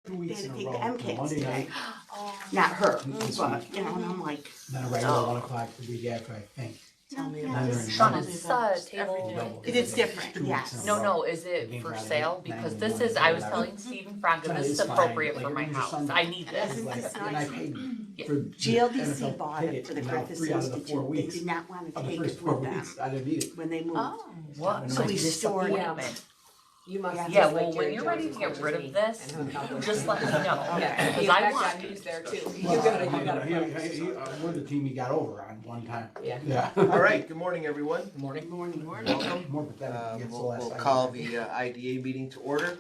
2 weeks They in had a to take row. the MCAS Monday today. night, Not her, This but, week. you know, and I'm like, then a regular 1 o'clock the week after, I think. Tell me no, about this it. is Sean, totally it's different. table. It is different, 2 weeks yes. in a No, row. no, is The it game's for on sale? at 9 Because in this the is, morning, I was or telling Stephen Franca, Tonight this is is fine, appropriate but for like my when you're house. Sunday- I need Yes, this. it's Like, just and I nice. paid Yeah. for the GLDC NFL bought it ticket for the now Griffith 3 out of the 4 Institute. They weeks. did not want to Of the take first it 4 with them weeks, I didn't need it. when they moved. What? So we Like stored it. disappointment. You must have Yeah, just well, like when Jerry you're ready Jones to get as rid much of as this, me and how it just let me know. Yeah, Because in I fact, want He was there too. Well, You gotta we're the team he got over on one time. Yeah. Yeah. All right, good morning, everyone. Good morning. Morning. Welcome. More pathetic against the last We'll time. call the IDA meeting to order.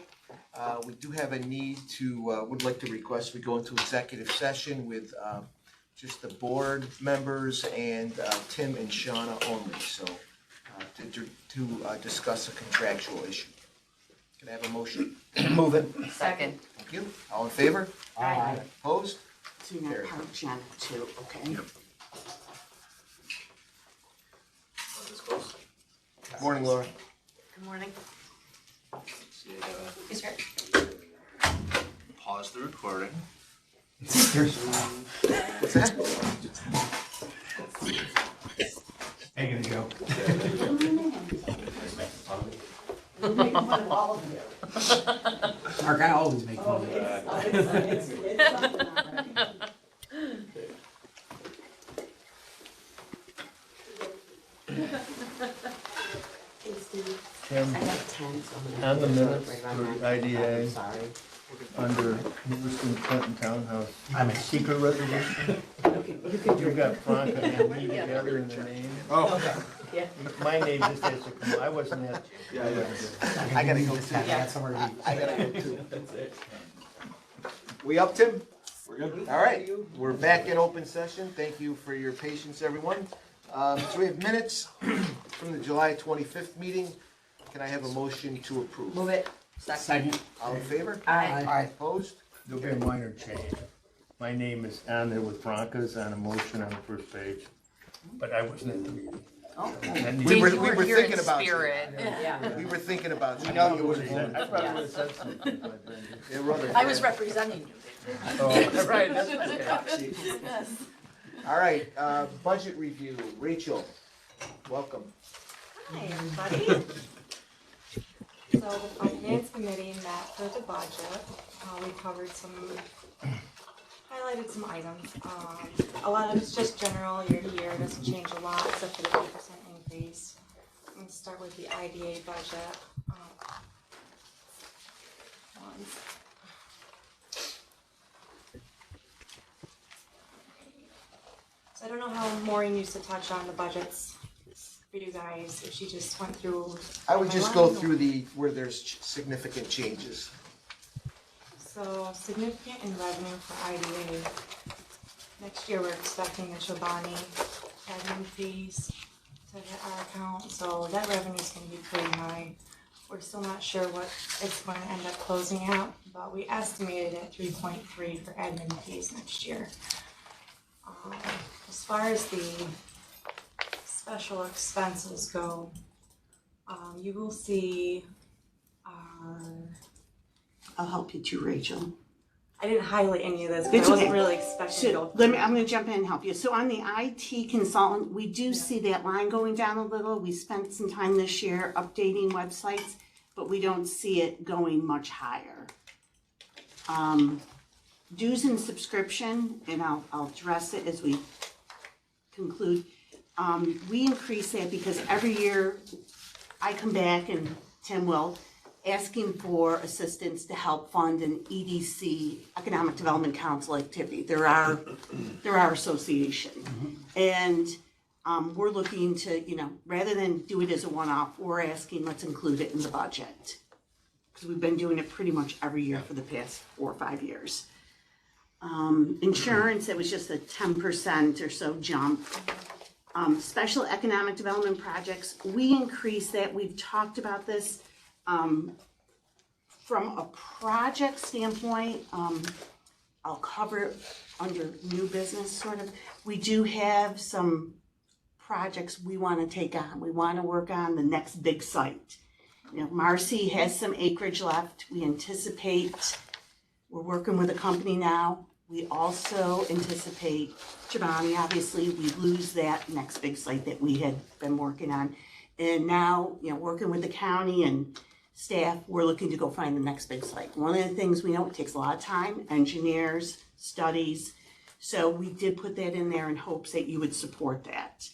We do have a need to, would like to request we go into executive session with just the board members and Tim and Shauna only, so to discuss a contractual issue. Can I have a motion? Move it. second. Thank you. All in favor? Aye. Opposed? So you're not part of Janet too, okay? Morning, Laura. Good morning. Is there? Pause the recording. What's that? Making a joke. We're making fun of all of you. Mark, I always make fun of you. It's something already. Hey, Steve, Tim, I got 10, so I'm gonna. on the minutes right on for that. IDA, I'm sorry. under Lewiston Clinton Townhouse, I'm a secret resolution, You could you've got Franca and me together in the name. Oh, My name just has to come, I wasn't at. I gotta go too. I got somewhere to be. I gotta go too. We up, Tim? We're good. All right, we're back in open session. Thank you for your patience, everyone. So we have minutes from the July 25th meeting. Can I have a motion to approve? Move it. Second. All in favor? Aye. Opposed? There'll be a minor change. My name is on there with Franca's on a motion on the first page, but I wasn't at the meeting. That needs- We were- You we were here in thinking about you. spirit. Yeah. We were thinking about you. I probably would have said something. but then- Yeah, Rutherford. I was representing you. Oh, right, that's okay. All right, budget review. Rachel, welcome. Hi, everybody. So the finance committee met for the budget. We covered highlighted some items. A lot of it's just general year to year, doesn't change a lot except for the 8% increase. Let's start with the IDA budget. So I don't know how Maureen used to touch on the budgets for you guys, if she just went through. I would my just go line, or- through where there's significant changes. So significant in revenue for IDA. Next year, we're expecting the Chobani admin fees to hit our account, so that revenue's gonna be pretty high. We're still not sure what it's going to end up closing at, but we estimated at 3.3 for admin fees next year. As far as the special expenses go, you will see our, I'll help you too, Rachel. I didn't highlight any of this, It's because I wasn't okay. really expecting to go So, through. I'm gonna jump in and help you. So on the IT consultant, we do see that line going down a little. We spent some time this year updating websites, but we don't see it going much higher. Dues and subscription, and I'll address it as we conclude. We increase that because every year I come back, and Tim will, asking for assistance to help fund an EDC, Economic Development Council activity. They're our association. And we're looking to, rather than do it as a one-off, we're asking, let's include it in the budget. Because we've been doing it pretty much every year for the past 4 or 5 years. Insurance, it was just a 10% or so jump. Special economic development projects, we increased that. We've talked about this. From a project standpoint, I'll cover it under new business sort of. We do have some projects we want to take on. We want to work on the next big site. Marcy has some acreage left. We anticipate We're working with a company now. We also anticipate Chobani, obviously, we lose that next big site that we had been working on. And now, working with the county and staff, we're looking to go find the next big site. One of the things we know, it takes a lot of time, engineers, studies. So we did put that in there in hopes that you would support that.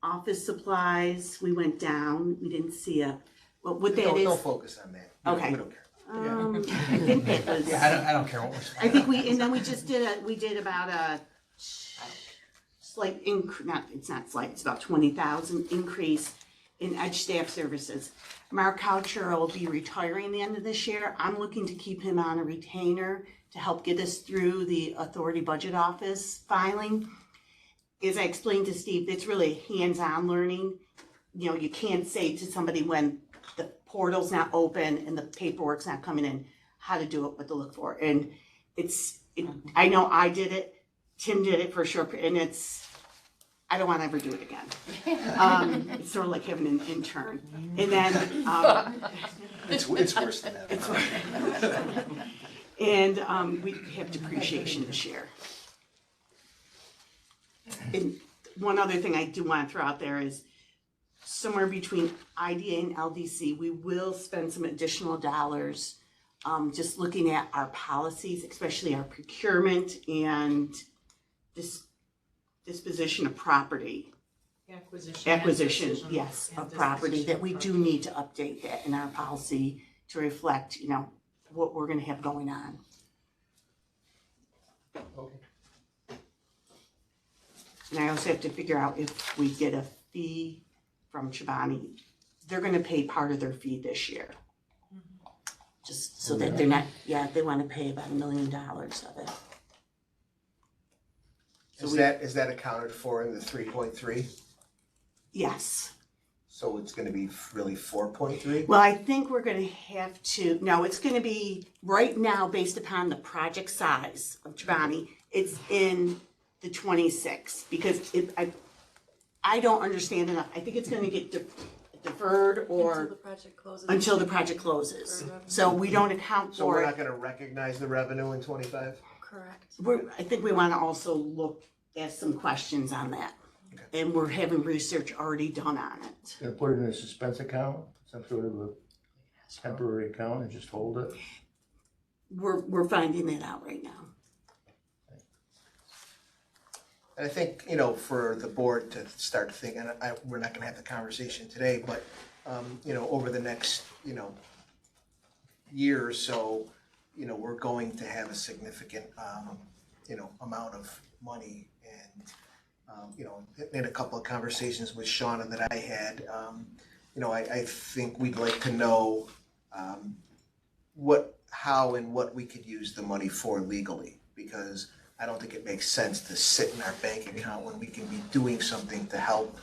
Office supplies, we went down, we didn't see what that is. Don't focus on that. Okay. We don't care. I think that was. Yeah, I don't care what we're I think we did about a slight it's not slight, it's about 20,000 increase in Edge staff services. Mark Coucher will be retiring the end of this year. I'm looking to keep him on a retainer to help get us through the authority budget office filing. As I explained to Steve, it's really hands-on learning. You can't say to somebody when the portal's not open and the paperwork's not coming in, how to do it, what to look for. And I know I did it, Tim did it for sure, and I don't want to ever do it again. It's sort of like having an intern. And then It's worse than that. and we have depreciation this year. And one other thing I do want to throw out there is somewhere between IDA and LDC, we will spend some additional dollars just looking at our policies, especially our procurement and disposition of property. Acquisition, yes, of property, that we do need to update that in our policy to reflect, what we're gonna have going on. Okay. And I also have to figure out if we get a fee from Chobani. They're gonna pay part of their fee this year. Just so that they're not, they wanna pay about $1 million of it. So Is that accounted for in the 3.3? Yes. So it's gonna be really 4.3? Well, I think we're gonna have to, no, it's gonna be, right now, based upon the project size of Chobani, it's in the 26, because I don't understand enough. I think it's gonna get deferred or until the project closes. So we don't account So we're for not gonna recognize the revenue in 25? Correct. I think we wanna also ask some questions on that. Okay. And we're having research already done on it. Gonna put it in a suspense account, some sort of a temporary account and just hold it. We're finding that out right now. And I think, for the board to start to think, and we're not gonna have the conversation today, but, over the next, year or so, we're going to have a significant, amount of money. And, in a couple of conversations with Shauna that I had, I think we'd like to know how and what we could use the money for legally, because I don't think it makes sense to sit in our bank account when we can be doing something to help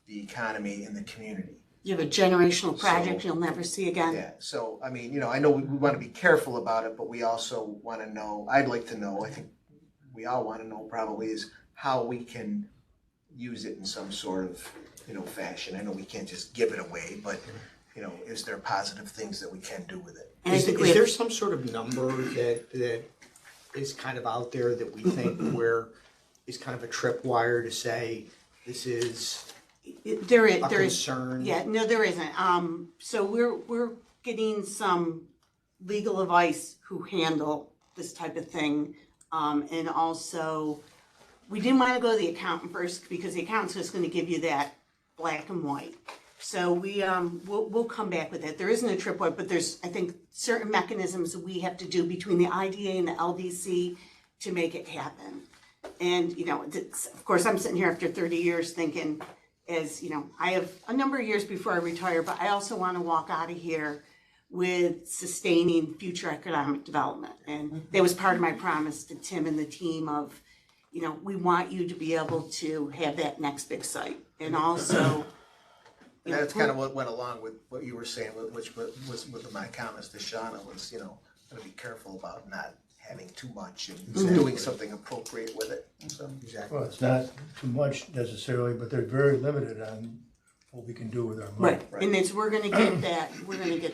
the economy and the community. You have a generational project you'll never see again. Yeah, so, I know we want to be careful about it, but we also want to know, I'd like to know, I think we all want to know probably, is how we can use it in some sort of, fashion. I know we can't just give it away, but, is there positive things that we can do with it? And I Is think there some sort of number that is kind of out there that we think where is kind of a tripwire to say this is there a is concern? yeah, no, there isn't. So we're getting some legal advice who handle this type of thing, and also we didn't want to go to the accountant first because the accountant's just going to give you that black and white. So we'll come back with it. There isn't a tripwire, but there's, I think, certain mechanisms that we have to do between the IDA and the LDC to make it happen. And, of course, I'm sitting here after 30 years thinking, I have a number of years before I retire, but I also want to walk out of here with sustaining future economic development. And that was part of my promise to Tim and the team of, we want you to be able to have that next big site. And also, And that's kind of what went along with what you were saying, which was with my comments to Shauna, was, gotta be careful about not having too much and doing something appropriate with it, so. Exactly. Well, it's not too much necessarily, but they're very limited on what we can do with our money. Right, and it's, we're gonna get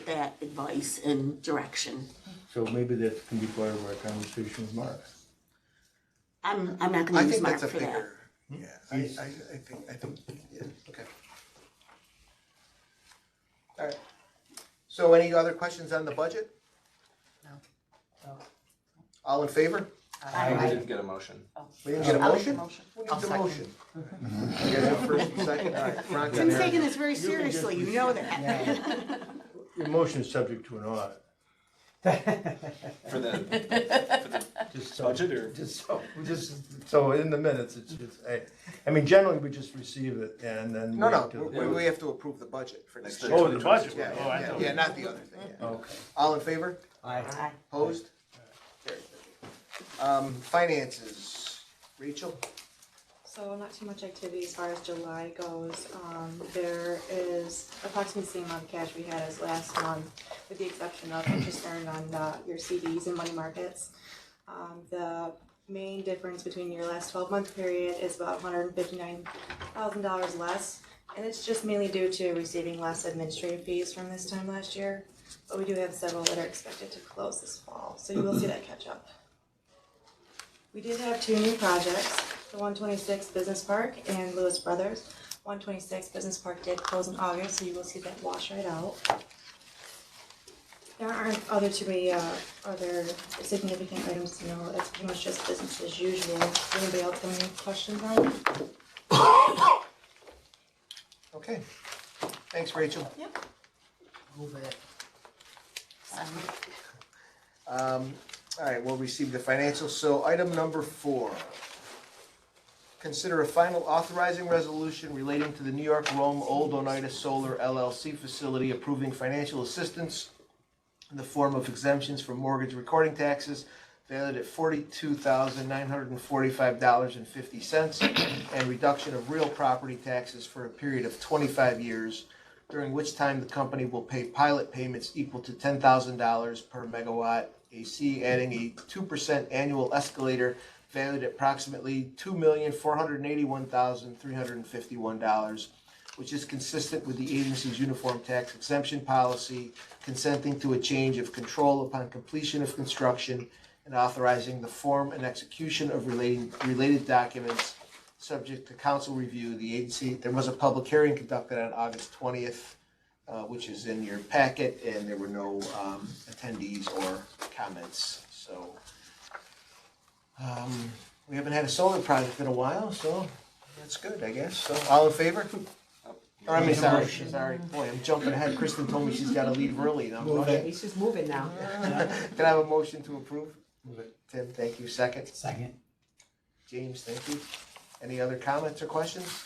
that advice and direction. So maybe that can be part of our conversation with Mark. I'm not I gonna use think Mark that's a for that. bigger, yeah, I think, yeah, okay. All right. So any other questions on the budget? No. All in favor? I didn't get a motion. We didn't get a I'll motion? make a motion. Who I'll needs a second. motion? You guys have first and second? All right, Veronica Tim's and Aaron. taking this very seriously, you know that. Your motion is subject to an audit. For the Just so, budget or? just so in the minutes, it's just, I mean, generally we just receive it and then. No, wait no, till- we have to approve the budget for next It's the year. Oh, the budget. Yeah, Oh, I yeah, thought- yeah, not the other thing, yeah. Okay. All in favor? Aye. Opposed? Carried. Finances, Rachel? So not too much activity as far as July goes. There is approximately the same amount of cash we had as last month, with the exception of interest earned on your CDs and money markets. The main difference between your last 12-month period is about $159,000 less, and it's just mainly due to receiving less administrative fees from this time last year. But we do have several that are expected to close this fall, so you will see that catch up. We did have two new projects, the 126 Business Park and Lewis Brothers. 126 Business Park did close in August, so you will see that wash right out. There aren't other significant items to know. It's pretty much just business as usual. Does anybody else have any questions on it? Okay. Thanks, Rachel. Yep. Move it. All right, we'll receive the financials. So item number 4. Consider a final authorizing resolution relating to the New York Rome Old Oneida Solar LLC facility approving financial assistance in the form of exemptions from mortgage recording taxes valued at $42,945.50 and reduction of real property taxes for a period of 25 years, during which time the company will pay pilot payments equal to $10,000 per megawatt AC, adding a 2% annual escalator valued at approximately $2,481,351, which is consistent with the agency's uniform tax exemption policy, consenting to a change of control upon completion of construction, and authorizing the form and execution of related documents subject to council review. The agency, there was a public hearing conducted on August 20th, which is in your packet, and there were no attendees or comments. So we haven't had a solar project in a while, so that's good, I guess. So all in favor? Or, I mean, sorry. Boy, I'm jumping ahead. Kristen told me she's got to leave early, and I'm rushing. He's just moving now. Can I have a motion to approve? Move it. Tim, thank you. Second. Second. James, thank you. Any other comments or questions?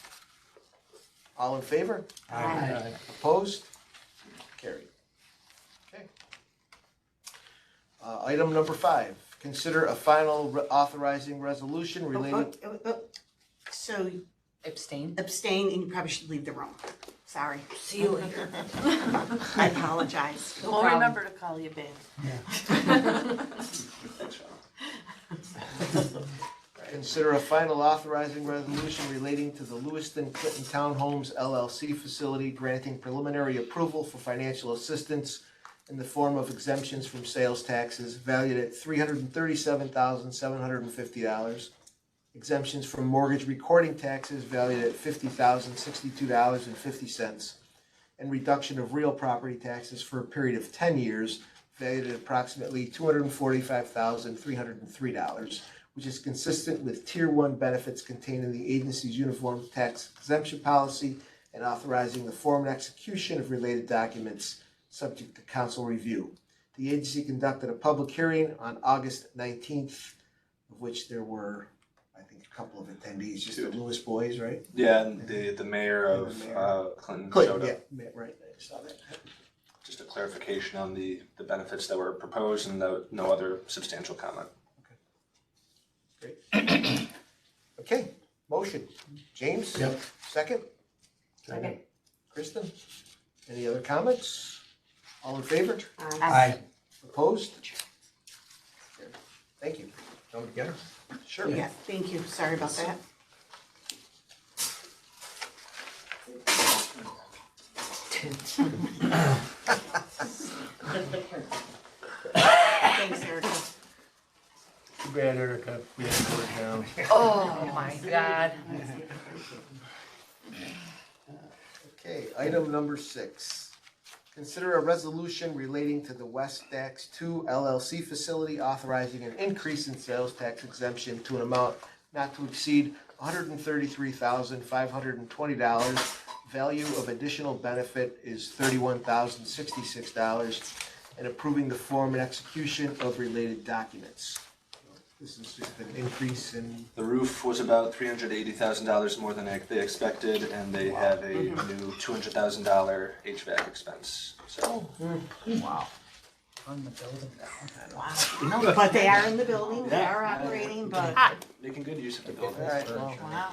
All in favor? Aye. Opposed? Carried. Okay. Item number 5, consider a final authorizing resolution related. So Abstain. abstain, and you probably should leave the room. Sorry. See you later. I apologize. No We'll problem. remember to call you babe. Consider a final authorizing resolution relating to the Lewiston Clinton Townhomes LLC facility, granting preliminary approval for financial assistance in the form of exemptions from sales taxes valued at $337,750, exemptions from mortgage recording taxes valued at $50,062.50, and reduction of real property taxes for a period of 10 years valued at approximately $245,303, which is consistent with Tier 1 benefits contained in the agency's uniform tax exemption policy, and authorizing the form and execution of related documents subject to council review. The agency conducted a public hearing on August 19th, of which there were, I think, a couple of attendees, just the Lewis boys, right? Yeah, and the mayor of Clinton showed Clinton, up. yeah, right, I saw that. Just a clarification on the benefits that were proposed and no other substantial comment. Great. Okay, motion. James? Yep. Second? Second. Kristen? Any other comments? All in favor? Aye. Opposed? Thank you. Go together. Sure. Yeah, thank you. Sorry about that. Thanks, Erica. Too bad, Erica, we had to go down. Oh, my God. Okay, item number 6. Consider a resolution relating to the West Dax 2 LLC facility authorizing an increase in sales tax exemption to an amount not to exceed $133,520. Value of additional benefit is $31,066, and approving the form and execution of related documents. This is just an increase in, The roof was about $380,000 more than they expected, and they have a new $200,000 HVAC expense. So Wow. On the building. But they are in the building, they are operating, but making good use of the building. all right, well, wow.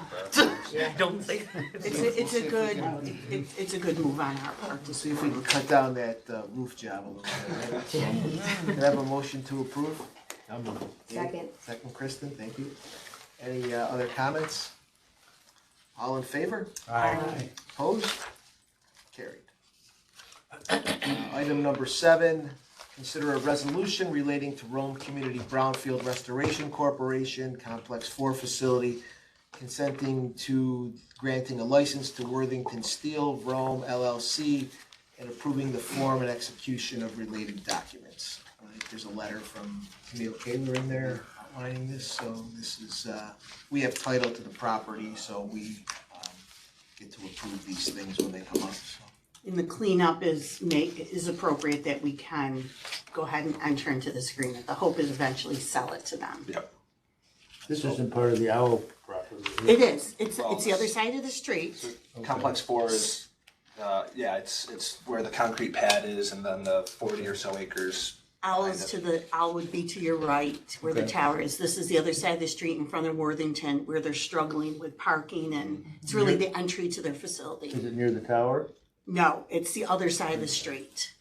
Don't say. It's a good, it's a good move on our part to see if we can cut down that roof job a little bit. Right? Can I have a motion to approve? Second. Second, Kristen, thank you. Any other comments? All in favor? Aye. Opposed? Carried. Item number 7, consider a resolution relating to Rome Community Brownfield Restoration Corporation, Complex 4 facility, consenting to granting a license to Worthington Steel, Rome LLC, and approving the form and execution of related documents. There's a letter from Camille Kaler in there outlining this, so this is, we have title to the property, so we get to approve these things when they come up, so. And the cleanup is appropriate that we can go ahead and enter into this agreement. The hope is eventually sell it to them. Yep. This isn't part of the owl property. It is, it's the other side of the street. Complex 4 is, it's where the concrete pad is, and then the 40 or so acres. Owl would be to your right, where the Okay. tower is. This is the other side of the street in front of Worthington, where they're struggling with parking, and it's really the entry to their facility. Is it near the tower? No, it's the other side of the street,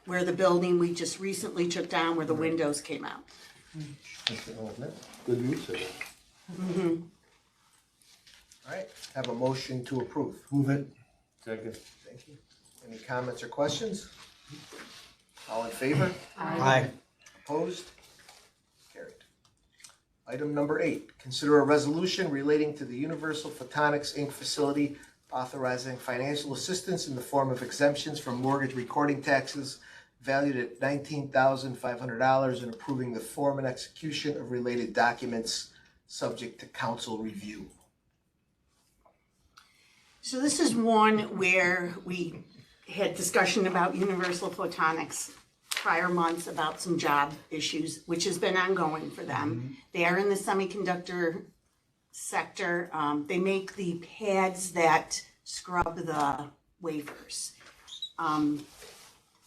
where the building we just recently took down, where the windows came out. Okay, oh, that's good use of it. All right, have a motion to approve. Move it. Second. Thank you. Any comments or questions? All in favor? Aye. Opposed? Carried. Item number 8, consider a resolution relating to the Universal Photonics Inc. facility authorizing financial assistance in the form of exemptions from mortgage recording taxes valued at $19,500 and approving the form and execution of related documents subject to council review. So this is one where we had discussion about Universal Photonics prior months about some job issues, which has been ongoing for them. They are in the semiconductor sector. They make the pads that scrub the wafers. My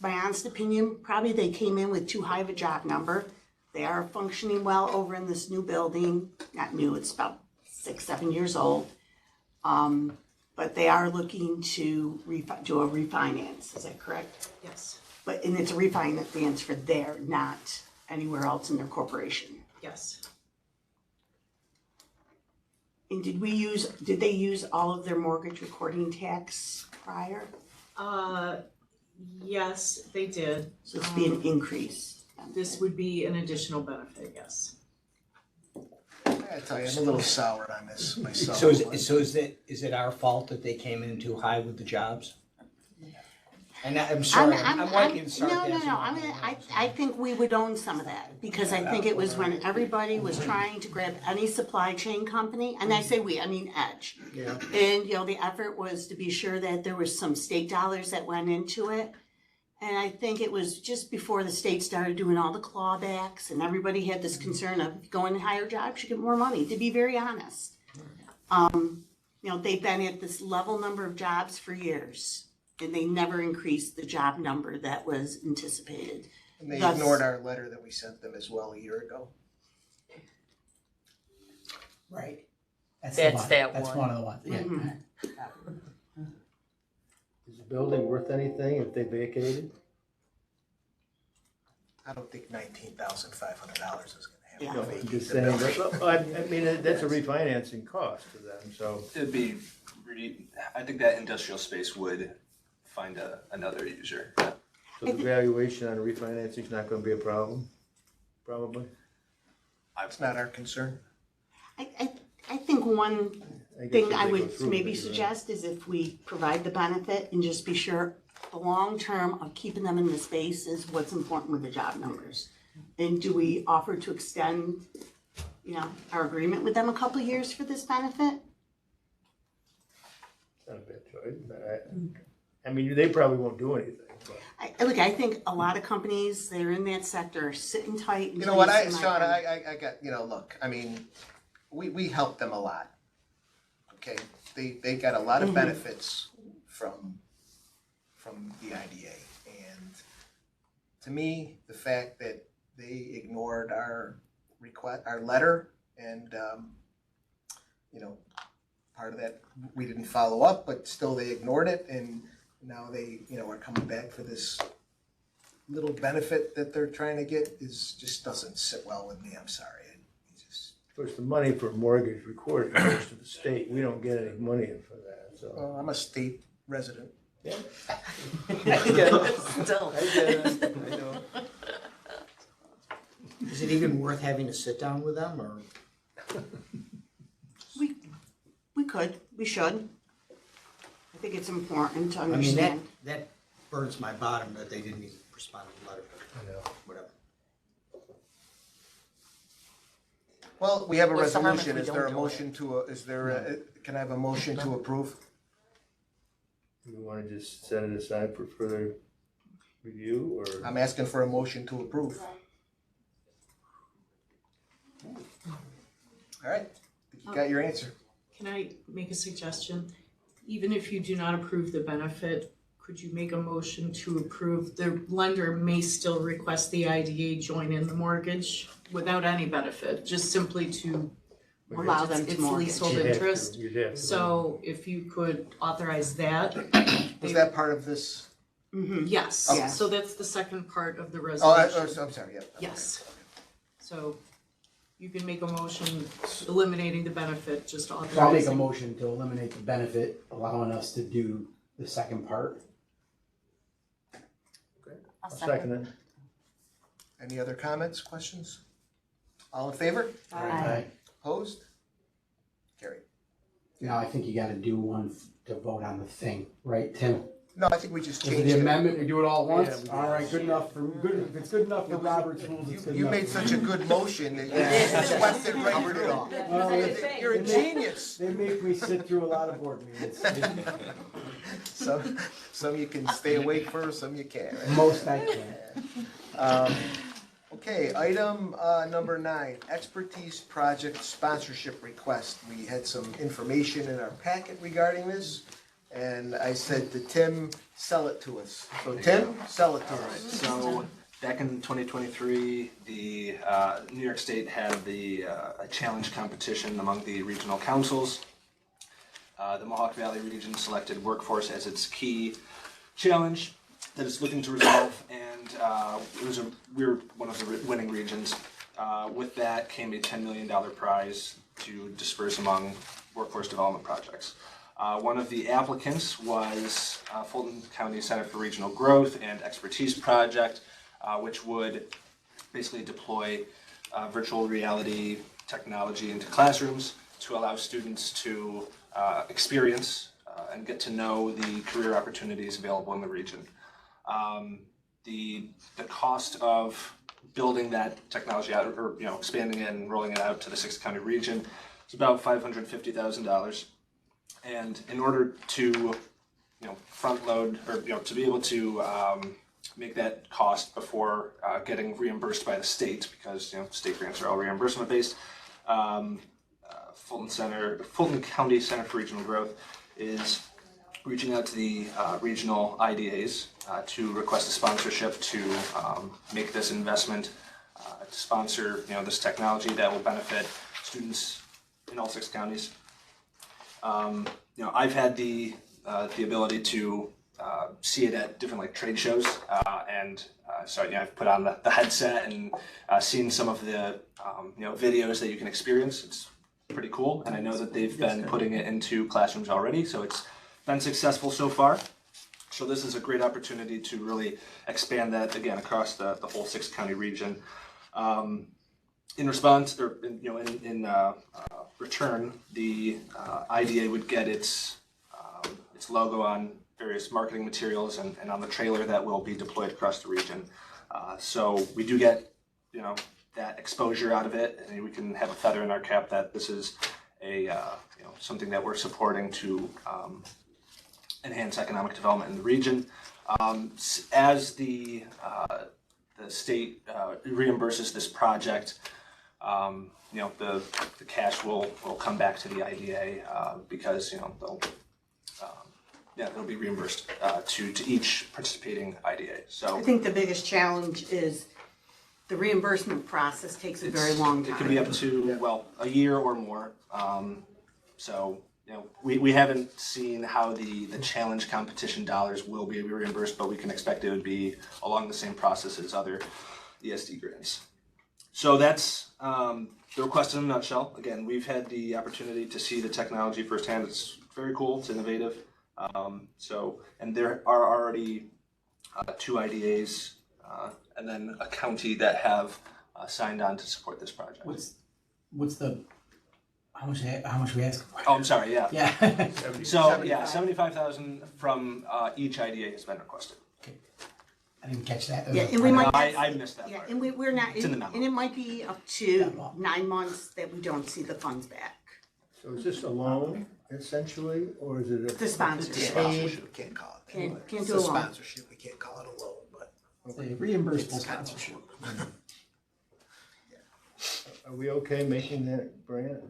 honest opinion, probably they came in with too high of a job number. They are functioning well over in this new building. Not new, it's about 6-7 years old. But they are looking to do a refinance, is that correct? Yes, And it's a refinance for there, not anywhere else in their corporation. yes. And did they use all of their mortgage recording tax prior? Yes, they did. So it's be an increase. This would be an additional benefit, yes. I gotta tell you, I'm a little sour on this myself. So is it our fault that they came in too high with the jobs? And I'm sorry, I'm liking sarcasm. No, I think we would own some of that, because I think it was when everybody was trying to grab any supply chain company, and I say we, I mean Edge. Yeah. And, the effort was to be sure that there was some state dollars that went into it. And I think it was just before the state started doing all the clawbacks, and everybody had this concern of going to higher jobs, you get more money, to be very honest. They've been at this level number of jobs for years, and they never increased the job number that was anticipated. And they Thus- ignored our letter that we sent them as well a year ago. Right. That's the one. that That's one. one of the ones, yeah. Mhm. Is the building worth anything if they vacated? I don't think $19,500 is gonna Yeah. have No, to I'm vacate just the saying, building. I mean, that's a refinancing cost to them, so. It'd be I think that industrial space would find another user. So the valuation on refinancing is not gonna be a problem, probably? It's not our concern. I think one I guess thing if I they go would through maybe it, you're right. suggest is if we provide the benefit and just be sure the long term of keeping them in the space is what's important with the job numbers. And do we offer to extend, our agreement with them a couple of years for this benefit? It's not a bad choice, but I mean, they probably won't do anything, but. I think a lot of companies that are in that sector are sitting tight. You know what, until see Sean, my- I got, look, I mean, we help them a lot. Okay, they got a lot of benefits from the IDA. And to me, the fact that they ignored our request, our letter, and, part of that, we didn't follow up, but still they ignored it, and now they, are coming back for this little benefit that they're trying to get just doesn't sit well with me, I'm sorry. Of course, the money for mortgage recording goes to the state. We don't get any money in for that, so. Well, I'm a state resident. Yeah. Still. I get it, I know. Is it even worth having to sit down with them, or? We should. I think it's important to I mean, understand. that burns my bottom that they didn't even respond to the letter, I know. whatever. Well, we have a What's the harm if resolution. we Is there a don't do it? motion can I have a motion to approve? You wanna just set it aside for further review, or? I'm asking for a motion to approve. All right, you got your answer. Can I make a suggestion? Even if you do not approve the benefit, could you make a motion to approve? The lender may still request the IDA join in the mortgage without any benefit, just simply to Allow them to it's mortgage. leasehold You'd have to- interest. you'd have to. So if you could authorize that. Was that part of this? Yes, Okay. so that's the second part of the Oh, resolution. I'm sorry, yep. Yes. So you can make a motion eliminating the benefit, just authorizing. So I'll make a motion to eliminate the benefit, allowing us to do the second part. I'll Second it. Any other comments, questions? All in favor? Aye. Opposed? Carried. Now, I think you gotta do one to vote on the thing, right, Tim? No, I think we just Is it changed the it. amendment, we do it all at once? Yeah, we do. All right, good enough if it's good enough for Robert's rules, it's good You enough made for such a me. good motion that you just went it right Covered it through. all. Well, You're a genius. They make me sit through a lot of board meetings. Some you can stay awake for, some you can't. right? Most I can. Okay, item number 9, expertise project sponsorship request. We had some information in our packet regarding this, and I said to Tim, sell it to us. So Tim, sell it to us. So back in 2023, the New York State had a challenge competition among the regional councils. The Mohawk Valley region selected workforce as its key challenge that it's looking to resolve, and we were one of the winning regions. With that came a $10 million prize to disperse among workforce development projects. One of the applicants was Fulton County Center for Regional Growth and Expertise Project, which would basically deploy virtual reality technology into classrooms to allow students to experience and get to know the career opportunities available in the region. The cost of building that technology out, or expanding it and rolling it out to the 6-county region, is about $550,000. And in order to, front load, or to be able to make that cost before getting reimbursed by the state, because state grants are all reimbursement based, Fulton County Center for Regional Growth is reaching out to the regional IDAs to request a sponsorship to make this investment, to sponsor this technology that will benefit students in all 6 counties. I've had the ability to see it at different trade shows, and so I've put on the headset and seen some of the videos that you can experience. It's pretty cool, and I know that they've been putting it into classrooms already, so it's been successful so far. So this is a great opportunity to really expand that again across the whole 6-county region. In response, or in return, the IDA would get its logo on various marketing materials and on the trailer that will be deployed across the region. So we do get that exposure out of it, and we can have a feather in our cap that this is a something that we're supporting to enhance economic development in the region. As the state reimburses this project, the cash will come back to the IDA because it'll be reimbursed to each participating IDA. So I think the biggest challenge is the reimbursement process takes a very long time. It can be up to a year or more. So we haven't seen how the challenge competition dollars will be reimbursed, but we can expect it would be along the same process as other ESD grants. So that's the request in a nutshell. Again, we've had the opportunity to see the technology firsthand. It's very cool. It's innovative. And there are already 2 IDAs and then a county that have signed on to support this project. What's the, how much we asking for? Oh, I'm sorry. Yeah. Yeah. So yeah, 75,000 from each IDA has been requested. Okay. I didn't catch that. Yeah, and we might. I missed that Yeah, part. and we're not, It's in the memo. and it might be up to 9 months that we don't see the funds back. So is this a loan essentially, or is it The sponsorship. We can't call it. Can't It's do a a loan. sponsorship, we can't call it a loan, but. It's a reimbursable sponsorship. Are we okay making that grant?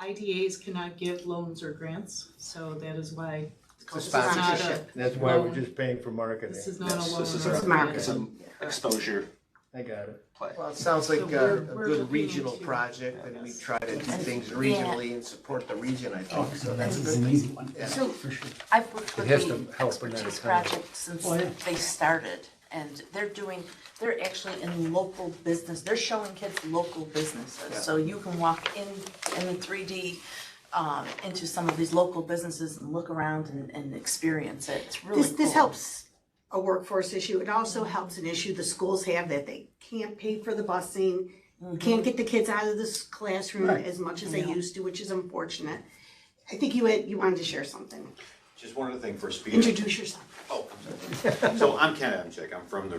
IDAs cannot give loans or grants, so that is why It's a it's not sponsorship. a, That's why we're loan. just paying for marketing. this is not Yes, a loan. this is or It's a market. grant. It's an exposure I got it. play. Well, it sounds like So a we're good looking regional into- project, and we try to do things regionally and support the region, I Oh, think, so so that's that's a an good easy thing. one. Yeah. So- For sure. I've worked with It has to the help in that expertise economy. project since Oh, yeah. they started, and they're actually in local business, they're showing kids local businesses. Yeah. So you can walk in the 3D, into some of these local businesses and look around and experience it, it's really cool. This helps a workforce issue. It also helps an issue the schools have that they can't pay for the busing, can't get the kids out of this classroom Right. as much as they Yeah. used to, which is unfortunate. I think you wanted to share something. Just one other thing for speed. Introduce yourself. Oh, I'm sorry. So I'm Ken Adamczyk. I'm from the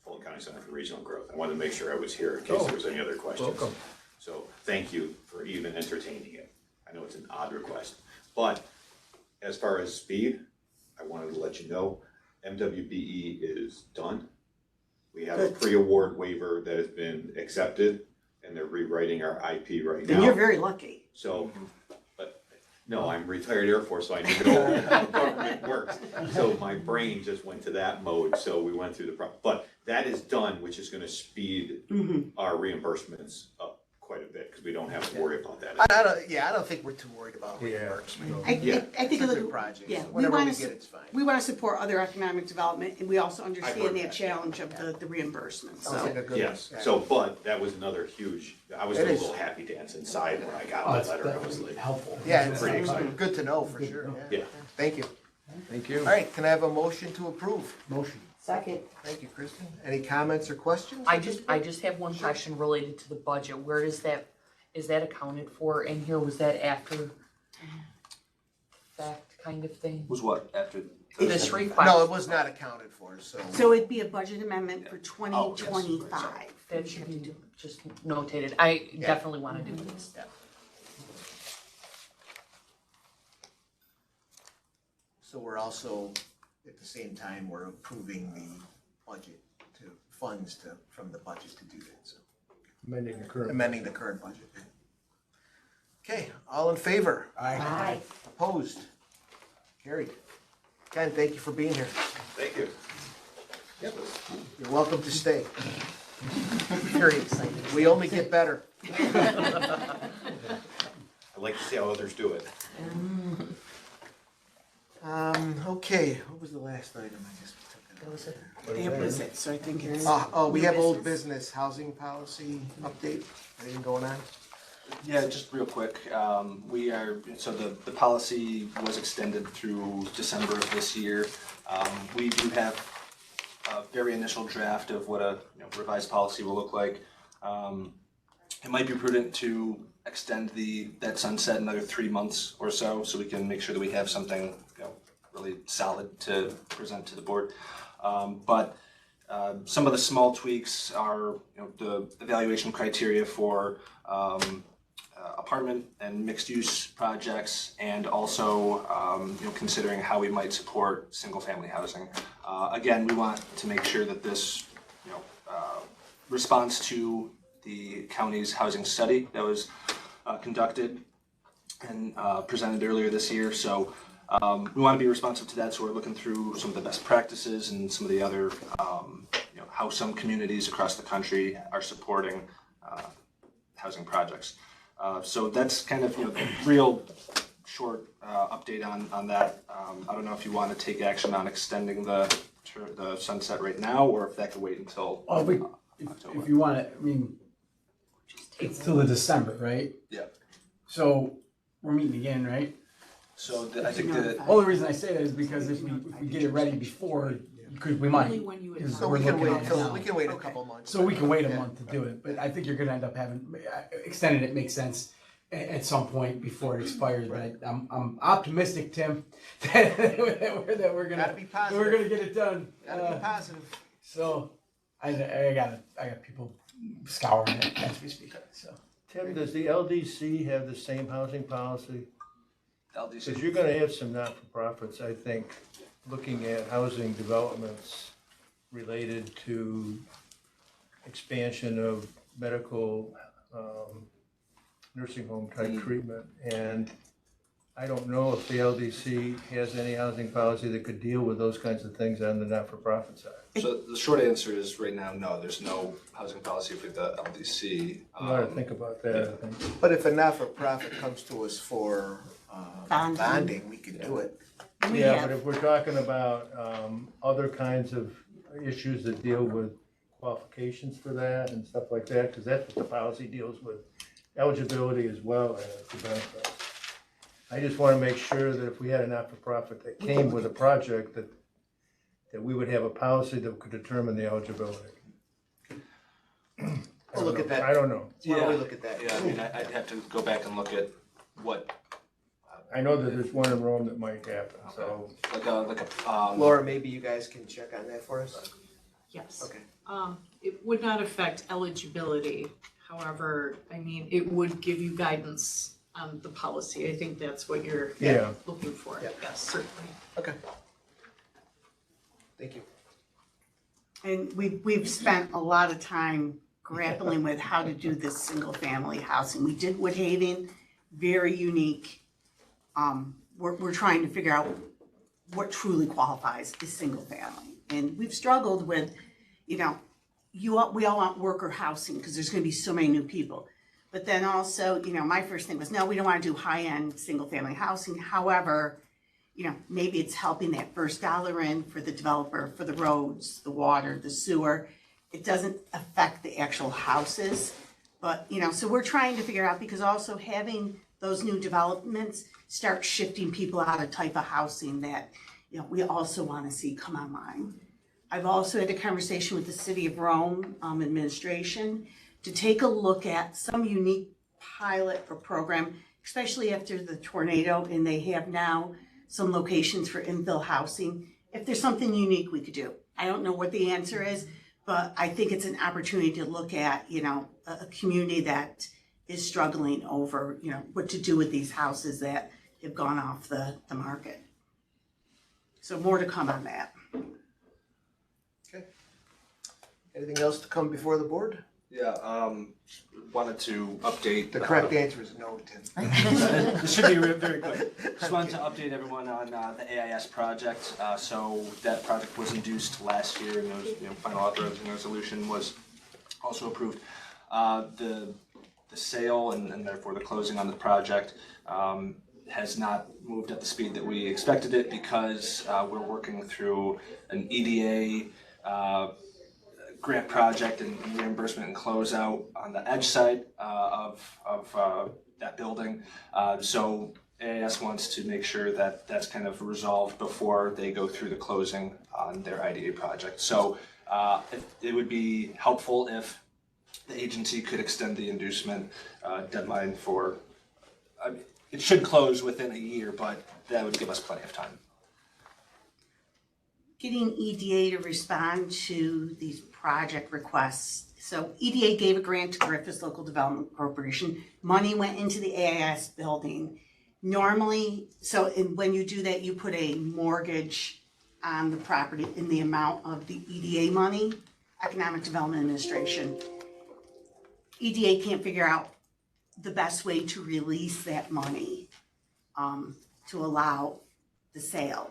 Fulton County Center for Regional Growth. I wanted to make sure I was here in case there was any other questions. Welcome. So thank you for even entertaining it. I know it's an odd request, but as far as speed, I wanted to let you know, MWBE is done. We have a Good. pre-award waiver that has been accepted, and they're rewriting our IP right now. Then you're very lucky. So, but, no, I'm retired Air Force, so I know how government works. So my brain just went to that mode, so we went through the but that is done, which is gonna speed our reimbursements up quite a bit, because we don't have to worry about that. I don't think we're too worried about Yeah. reimbursement. I Yeah. think It's a of good project, yeah, so we whatever we wanna get, it's fine. We want to support other economic development, and we also understand heard that that. challenge of the reimbursement, Sounds like so. a good. Yes, yeah. so, but that was another huge, I was It doing a is. little happy dance inside when I got Oh, that it's letter, I was like, helpful. Yeah, it's Pretty excited. good to know for sure, Yeah. Thank you. Thank you. All right, can I have a motion to approve? Motion. Second. Thank you, Kristen. Any comments or questions? I just have one question related to the budget, where is that accounted for in here, was that after fact kind of thing? Was what after? This request? No, it was not accounted for, so. So it'd be a budget amendment for Oh, yes. 2025. That should be just notated, I definitely wanna do this. So we're also, at the same time, we're approving the budget from the budget to do that, so. Amending the current. Amending the current budget. Okay, all in favor? Aye. Opposed? Carried. Ken, thank you for being here. thank you. You're welcome to stay. Very excited. We only get better. I'd like to see how others do it. Okay, what was the last item? I guess we took it. That was it. That was it, so I think it's. We new have old business. business housing policy update. Anything going on? Yeah, just real quick, so the policy was extended through December of this year. We do have a very initial draft of what a revised policy will look like. It might be prudent to extend that sunset another 3 months or so we can make sure that we have something really solid to present to the board. But some of the small tweaks are the evaluation criteria for apartment and mixed-use projects, and also considering how we might support single-family housing. Again, we want to make sure that this responds to the county's housing study that was conducted and presented earlier this year. So we want to be responsive to that. So we're looking through some of the best practices and some of the other, how some communities across the country are supporting housing projects. So that's kind of the real short update on that. I don't know if you want to take action on extending the sunset right now, or if that could wait until October. If you want to, I mean, it's till the December, right? Yeah. So we're meeting again, right? So I think the Only reason I say that is because if we get it ready before, because we might. Only when you would. 'cause So we're we can looking wait at it till, now. we can wait a couple months. So we can wait a month to do it, but I think you're gonna end up having, extending it makes sense at some point before it expires, but I'm optimistic, Tim, that we're Gotta be gonna positive. get it done. Gotta be positive. So, I got people scouring it as we speak, so. Tim, does the LDC have the same housing policy? LDC. Because you're gonna have some not-for-profits, I think, looking at housing developments related to expansion of medical, nursing home type treatment. And I don't know if the LDC has any housing policy that could deal with those kinds of things on the not-for-profit side. So the short answer is right now, no, there's no housing policy for the LDC. You ought to think about that, I think. But if a not-for-profit comes to us for Bonding. bonding, we can do it. We Yeah, have- but if we're talking about other kinds of issues that deal with qualifications for that and stuff like that, because that's what the policy deals with, eligibility as well as the benefits. I just want to make sure that if we had a not-for-profit that came with a project, that we would have a policy that could determine the eligibility. We'll look at that. I don't know. Why don't we look at that? Yeah, I mean, I'd have to go back and look at what, I know that there's one in Rome that might happen, so. like a. Laura, maybe you guys can check on that for us? Yes. Okay. It would not affect eligibility. However, I mean, it would give you guidance on the policy. I think that's what you're Yeah. looking for. Yeah. Yes, certainly. Okay. Thank you. And we've spent a lot of time grappling with how to do this single-family housing. We did Woodhaven, very unique. We're trying to figure out what truly qualifies as single-family. And we've struggled with, we all want worker housing because there's gonna be so many new people. But then also, my first thing was, no, we don't wanna do high-end single-family housing. However, maybe it's helping that first dollar in for the developer, for the roads, the water, the sewer. It doesn't affect the actual houses, but, so we're trying to figure out, because also having those new developments start shifting people out of type of housing that, we also want to see come online. I've also had a conversation with the City of Rome administration to take a look at some unique pilot or program, especially after the tornado, and they have now some locations for infill housing. If there's something unique we could do. I don't know what the answer is, but I think it's an opportunity to look at, a community that is struggling over, what to do with these houses that have gone off the market. So more to come on that. Okay. Anything else to come before the board? Yeah, wanted to update. The correct answer is no, Tim. This should be very quick. Just wanted to update everyone on the AIS project. So that project was induced last year, and those final authorizing resolution was also approved. The sale and therefore the closing on the project has not moved at the speed that we expected it, because we're working through an EDA grant project and reimbursement and closeout on the edge side of that building. So AIS wants to make sure that that's kind of resolved before they go through the closing on their IDA project. So it would be helpful if the agency could extend the inducement deadline for, it should close within a year, but that would give us plenty of time. Getting EDA to respond to these project requests. So EDA gave a grant to Griffiths Local Development Corporation. Money went into the AIS building. Normally, when you do that, you put a mortgage on the property in the amount of the EDA money, Economic Development Administration. EDA can't figure out the best way to release that money to allow the sale,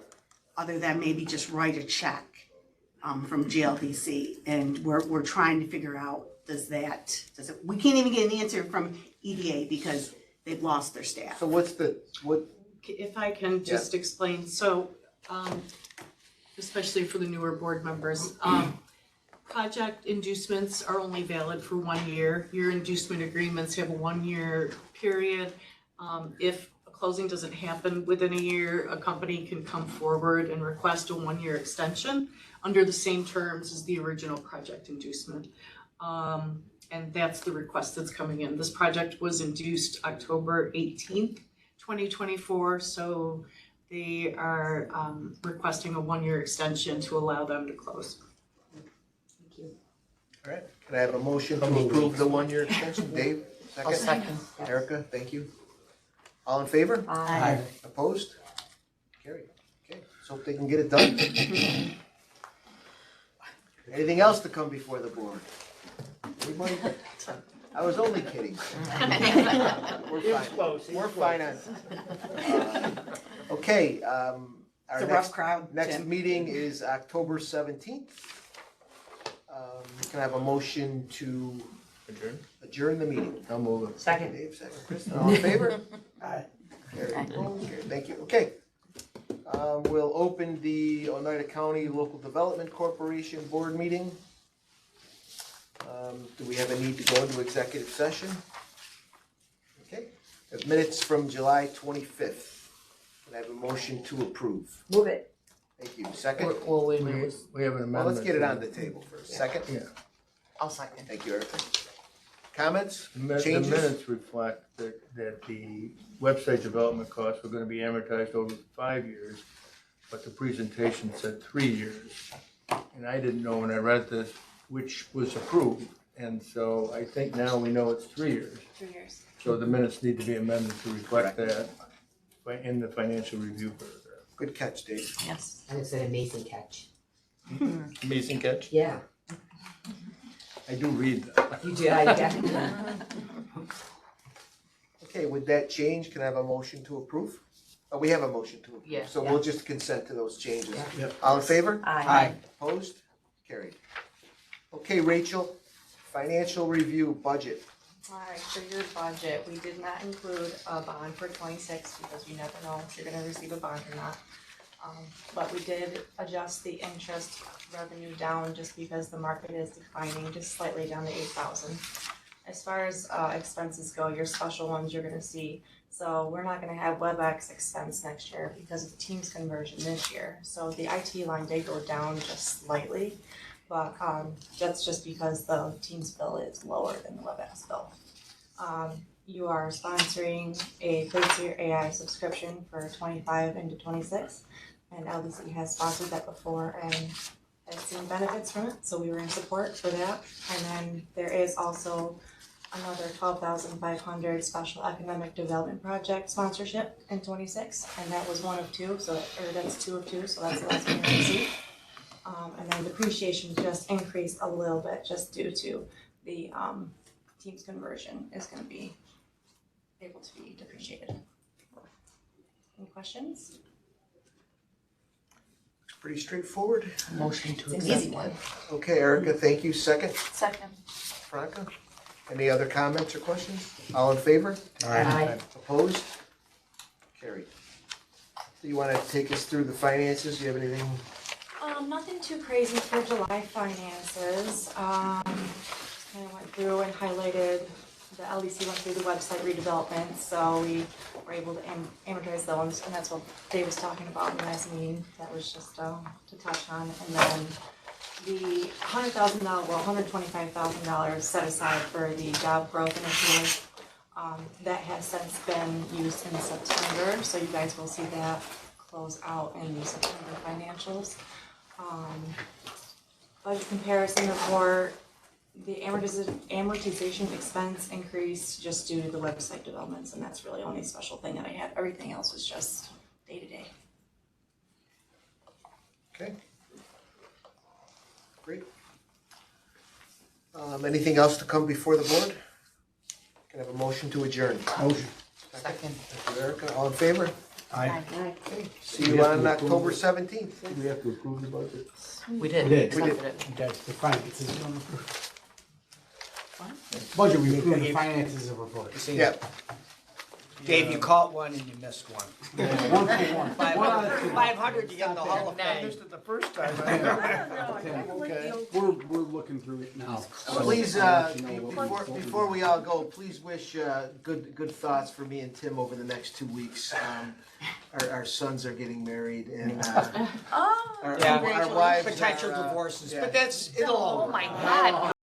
other than maybe just write a check from GLDC. And we're trying to figure out, we can't even get an answer from EDA because they've lost their staff. So what, If I can just explain, so, especially for the newer board members, project inducements are only valid for 1 year. Your inducement agreements have a 1-year period. If a closing doesn't happen within a year, a company can come forward and request a 1-year extension under the same terms as the original project inducement. And that's the request that's coming in. This project was induced October 18th, 2024, so they are requesting a 1-year extension to allow them to close. all right, can I have a motion to approve the 1-year extension? Dave, I'll second? second. Erica, thank you. All in favor? Aye. Opposed? Carried. Okay, let's hope they can get it done. Anything else to come before the board? Anybody? I was only kidding. We're He was fine. close, he was We're close. fine on. Okay, our It's a rough crowd, next Tim. meeting is October 17th. Can I have a motion to adjourn the meeting? I'll move it. Second. Dave, second. Kristen, all in favor? Aye. Carried. Carried. Thank you. Okay. We'll open the Oneida County Local Development Corporation Board meeting. Do we have a need to go into executive session? Okay. We have minutes from July 25th. Can I have a motion to approve? Move it. Thank you. Second? Well, wait a minute, we have an amendment. Well, let's get it on the table first. Second? Yeah. I'll second. Thank you, Erica. Comments? The Changes? minutes reflect that the website development costs were gonna be amortized over 5 years, but the presentation said 3 years. And I didn't know when I read this which was approved, and so I think now we know it's 3 years. 3 years. So the minutes need to be amended to reflect Correct. that in the financial review paragraph. Good catch, Dave. Yes. And it's an amazing catch. Amazing catch. Yeah, I do read that. you did, I definitely. Okay, with that change, can I have a motion to approve? Oh, we have a motion to approve. Yeah. So we'll just consent to those changes. Yeah. Yep. All in favor? Aye. Opposed? Carried. Okay, Rachel, financial review budget. Alright, for your budget, we did not include a bond for 26 because you never know if you're gonna receive a bond or not. But we did adjust the interest revenue down just because the market is declining, just slightly down to 8,000. As far as expenses go, your special ones you're gonna see. So we're not gonna have WebEx expense next year because of the Teams conversion this year. So the IT line did go down just slightly, but that's just because the Teams bill is lower than the WebEx bill. You are sponsoring a third-tier AI subscription for 25 into 26, and LDC has sponsored that before and has seen benefits from it, so we were in support for that. And then there is also another 12,500 special economic development project sponsorship in 26, and that was one of two, that's two of two, so that's the last one you see. And then depreciation just increased a little bit just due to the Teams conversion is gonna be able to be depreciated. Any questions? Pretty straightforward. Motion to It's an easy accept. one. Okay, Erica, thank you. Second, Second. Veronica. Any other comments or questions? All in favor? Aye. Opposed? Carried. So you wanna take us through the finances? You have anything? Nothing too crazy for July finances. Just kind of went through and highlighted, the LDC went through the website redevelopment, so we were able to amortize those, and that's what Dave was talking about in the last meeting. That was just to touch on. And then the $125,000 set aside for the job growth initiative, that has since been used in September, so you guys will see that close out in the September financials. Budget comparison report, the amortization expense increased just due to the website developments, and that's really the only special thing that I had. Everything else was just day to day. Okay. Great. Anything else to come before the board? Can I have a motion to adjourn? Motion. Second. Thank you, Erica. All in favor? Aye. Okay. See you on October 17th. Do we have to approve the budget? We did. We did. Accepted it. You guys, the finances are approved. Budget, we approved the finances of report. See, Yeah. Dave, you caught one and you missed one. 1 for 1. 500 to get in the Hall of I Fame. missed it the first time. Okay. We're looking through it now. Please, Let you know what we- before we all go, please wish good thoughts for me and Tim over the next 2 weeks. Our sons are getting married and Oh, our Yeah, wives potential are, divorces, yeah. but that's, it'll all oh work my out. God.